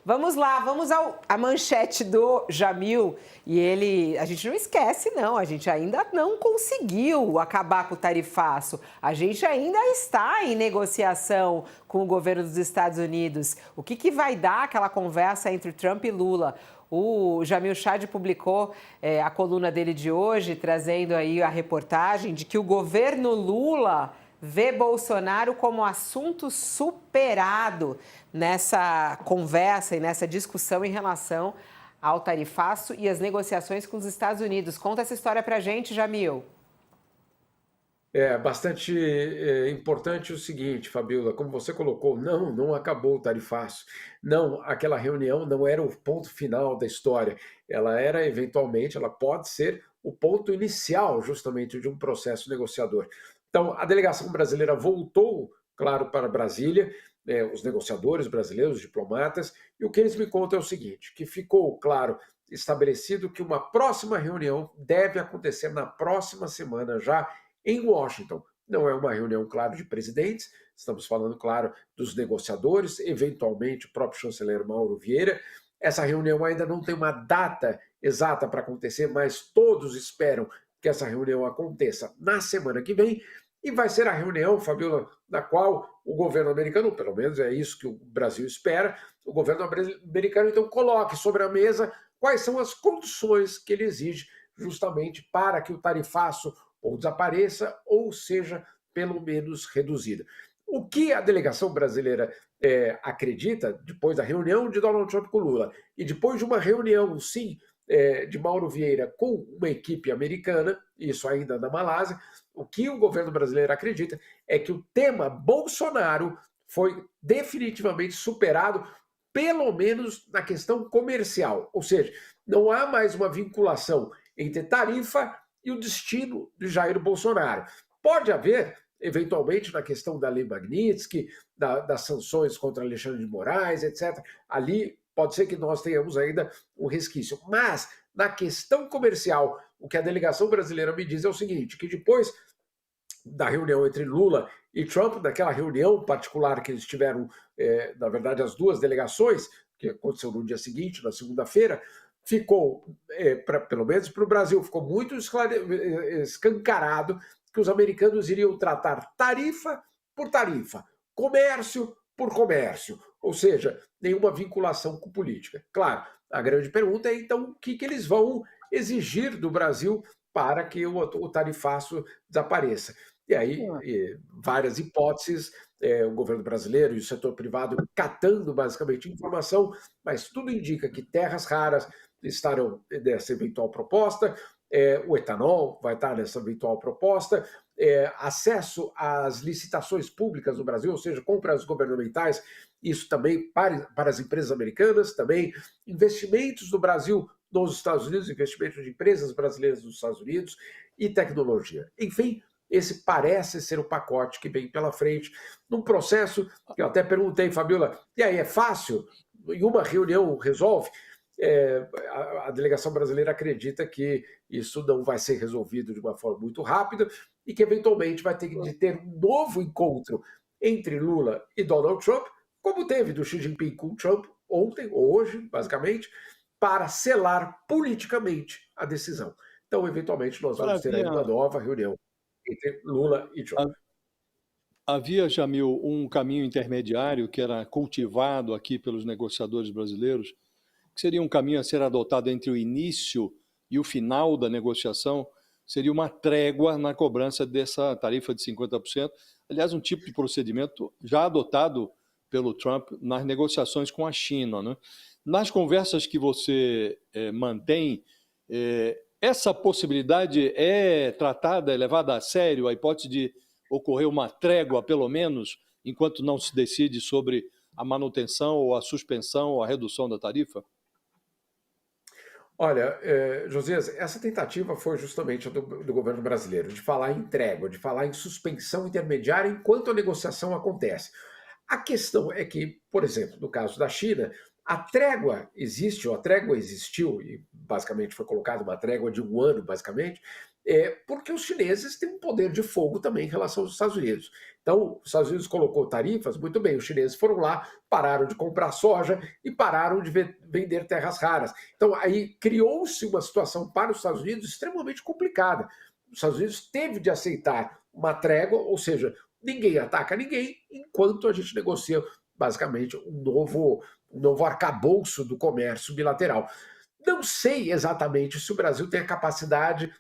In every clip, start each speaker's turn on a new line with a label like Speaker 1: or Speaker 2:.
Speaker 1: Vamos lá, vamos à manchete do Jamil. A gente não esquece, não, a gente ainda não conseguiu acabar com o tarifaço. A gente ainda está em negociação com o governo dos Estados Unidos. O que vai dar aquela conversa entre Trump e Lula? O Jamil Chad publicou a coluna dele de hoje, trazendo aí a reportagem de que o governo Lula vê Bolsonaro como assunto superado nessa conversa e nessa discussão em relação ao tarifaço e as negociações com os Estados Unidos. Conta essa história pra gente, Jamil.
Speaker 2: É bastante importante o seguinte, Fabiola, como você colocou, não acabou o tarifaço. Não, aquela reunião não era o ponto final da história. Ela era, eventualmente, ela pode ser o ponto inicial, justamente, de um processo negociador. Então, a delegação brasileira voltou, claro, para Brasília, os negociadores brasileiros, os diplomatas, e o que eles me contam é o seguinte, que ficou, claro, estabelecido que uma próxima reunião deve acontecer na próxima semana já, em Washington. Não é uma reunião, claro, de presidentes, estamos falando, claro, dos negociadores, eventualmente o próprio chanceler Mauro Vieira. Essa reunião ainda não tem uma data exata para acontecer, mas todos esperam que essa reunião aconteça na semana que vem, e vai ser a reunião, Fabiola, na qual o governo americano, pelo menos é isso que o Brasil espera, o governo americano então coloque sobre a mesa quais são as condições que ele exige justamente para que o tarifaço ou desapareça, ou seja, pelo menos reduzida. O que a delegação brasileira acredita, depois da reunião de Donald Trump com Lula, e depois de uma reunião, sim, de Mauro Vieira com uma equipe americana, isso ainda na Malásia, o que o governo brasileiro acredita é que o tema Bolsonaro foi definitivamente superado, pelo menos na questão comercial, ou seja, não há mais uma vinculação entre tarifa e o destino de Jair Bolsonaro. Pode haver, eventualmente, na questão da Lei Magnitsky, das sanções contra Alexandre de Moraes, etc. Ali pode ser que nós tenhamos ainda um resquício. Mas, na questão comercial, o que a delegação brasileira me diz é o seguinte, que depois da reunião entre Lula e Trump, daquela reunião particular que eles tiveram, na verdade, as duas delegações, que aconteceu no dia seguinte, na segunda-feira, ficou, pelo menos para o Brasil, ficou muito escancarado que os americanos iriam tratar tarifa por tarifa, comércio por comércio, ou seja, nenhuma vinculação com política. Claro, a grande pergunta é então o que eles vão exigir do Brasil para que o tarifaço desapareça. E aí, várias hipóteses, o governo brasileiro e o setor privado catando basicamente informação, mas tudo indica que terras raras estarão nessa eventual proposta, o etanol vai estar nessa eventual proposta, acesso às licitações públicas no Brasil, ou seja, compras governamentais, isso também para as empresas americanas, também investimentos do Brasil nos Estados Unidos, investimentos de empresas brasileiras nos Estados Unidos e tecnologia. Enfim, esse parece ser o pacote que vem pela frente, num processo que eu até perguntei, Fabiola, e aí, é fácil? Em uma reunião resolve? A delegação brasileira acredita que isso não vai ser resolvido de uma forma muito rápida e que, eventualmente, vai ter que ter um novo encontro entre Lula e Donald Trump, como teve do Xi Jinping com Trump ontem, ou hoje, basicamente, para selar politicamente a decisão. Então, eventualmente, nós
Speaker 3: Agora
Speaker 2: vamos ter aí
Speaker 3: havia,
Speaker 2: uma nova reunião entre Lula e Trump.
Speaker 3: havia, Jamil, um caminho intermediário que era cultivado aqui pelos negociadores brasileiros, que seria um caminho a ser adotado entre o início e o final da negociação, seria uma trégua na cobrança dessa tarifa de 50%. Aliás, um tipo de procedimento já adotado pelo Trump nas negociações com a China, né? Nas conversas que você mantém, essa possibilidade é tratada, é levada a sério, a hipótese de ocorrer uma trégua, pelo menos, enquanto não se decide sobre a manutenção ou a suspensão ou a redução da tarifa?
Speaker 2: Olha, Josias, essa tentativa foi justamente a do governo brasileiro, de falar em trégua, de falar em suspensão intermediária enquanto a negociação acontece. A questão é que, por exemplo, no caso da China, a trégua existe, ou a trégua existiu, e basicamente foi colocada uma trégua de um ano, basicamente, porque os chineses têm um poder de fogo também em relação aos Estados Unidos. Então, os Estados Unidos colocou tarifas, muito bem, os chineses foram lá, pararam de comprar soja e pararam de vender terras raras. Então, aí criou-se uma situação para os Estados Unidos extremamente complicada. Os Estados Unidos teve de aceitar uma trégua, ou seja, ninguém ataca ninguém, enquanto a gente negocia basicamente um novo arcabouço do comércio bilateral. Não sei exatamente se o Brasil tem a capacidade,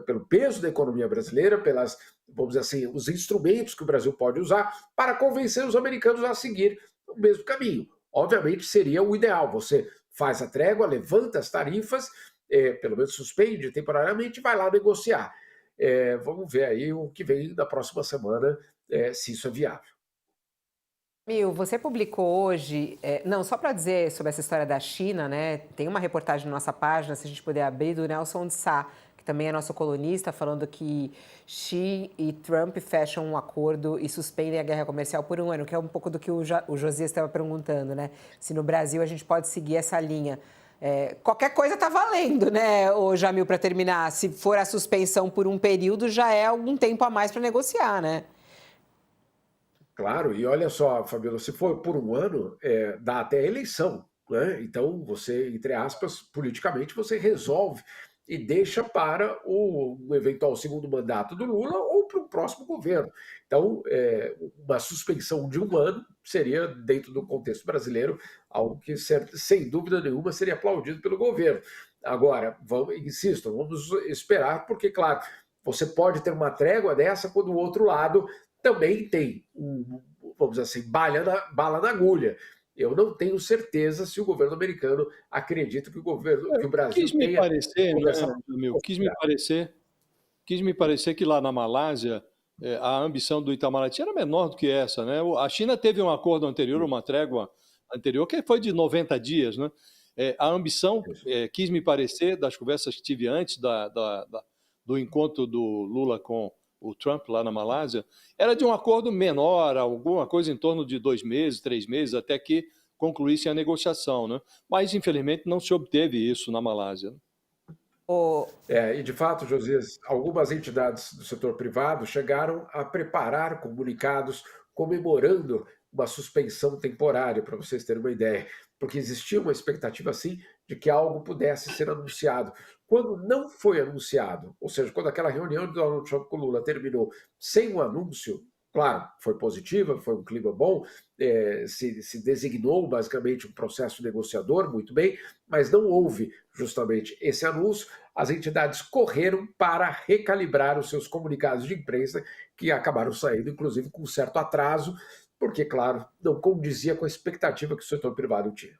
Speaker 2: pelo peso da economia brasileira, pelas, vamos dizer assim, os instrumentos que o Brasil pode usar para convencer os americanos a seguir o mesmo caminho. Obviamente seria o ideal. Você faz a trégua, levanta as tarifas, pelo menos suspende temporariamente e vai lá negociar. Vamos ver aí o que vem na próxima semana, se isso é viável.
Speaker 1: Você publicou hoje, não, só para dizer sobre essa história da China, né? Tem uma reportagem na nossa página, se a gente puder abrir, do Nelson de Sá, que também é nosso colunista, falando que Xi e Trump fecham um acordo e suspendem a guerra comercial por um ano, que é um pouco do que o Josias estava perguntando, né? Se no Brasil a gente pode seguir essa linha. Qualquer coisa está valendo, né, ô Jamil, para terminar. Se for a suspensão por um período, já é algum tempo a mais para negociar, né?
Speaker 2: Claro, e olha só, Fabíola, se for por um ano, dá até eleição, né? Então você, entre aspas, politicamente você resolve e deixa para um eventual segundo mandato do Lula ou para o próximo governo. Então, uma suspensão de um ano seria, dentro do contexto brasileiro, algo que, sem dúvida nenhuma, seria aplaudido pelo governo. Agora, insisto, vamos esperar, porque, claro, você pode ter uma trégua dessa quando o outro lado também tem, vamos dizer assim, bala na agulha. Eu não tenho certeza se o governo americano acredita que o Brasil
Speaker 3: Quis me
Speaker 2: tenha
Speaker 3: parecer, né,
Speaker 2: conversado.
Speaker 3: Jamil, quis me parecer que lá na Malásia a ambição do Itamaraty era menor do que essa, né? A China teve um acordo anterior, uma trégua anterior, que foi de 90 dias, né? A ambição, quis me parecer, das conversas que tive antes do encontro do Lula com o Trump lá na Malásia, era de um acordo menor, alguma coisa em torno de 2 meses, 3 meses, até que concluísse a negociação, né? Mas, infelizmente, não se obteve isso na Malásia.
Speaker 2: E de fato, Josias, algumas entidades do setor privado chegaram a preparar comunicados comemorando uma suspensão temporária, para vocês terem uma ideia, porque existia uma expectativa, assim, de que algo pudesse ser anunciado. Quando não foi anunciado, ou seja, quando aquela reunião de Donald Trump com Lula terminou sem um anúncio, claro, foi positiva, foi um clima bom, se designou basicamente um processo negociador, muito bem, mas não houve justamente esse anúncio. As entidades correram para recalibrar os seus comunicados de imprensa, que acabaram saindo, inclusive, com um certo atraso, porque, claro, não condizia com a expectativa que o setor privado tinha.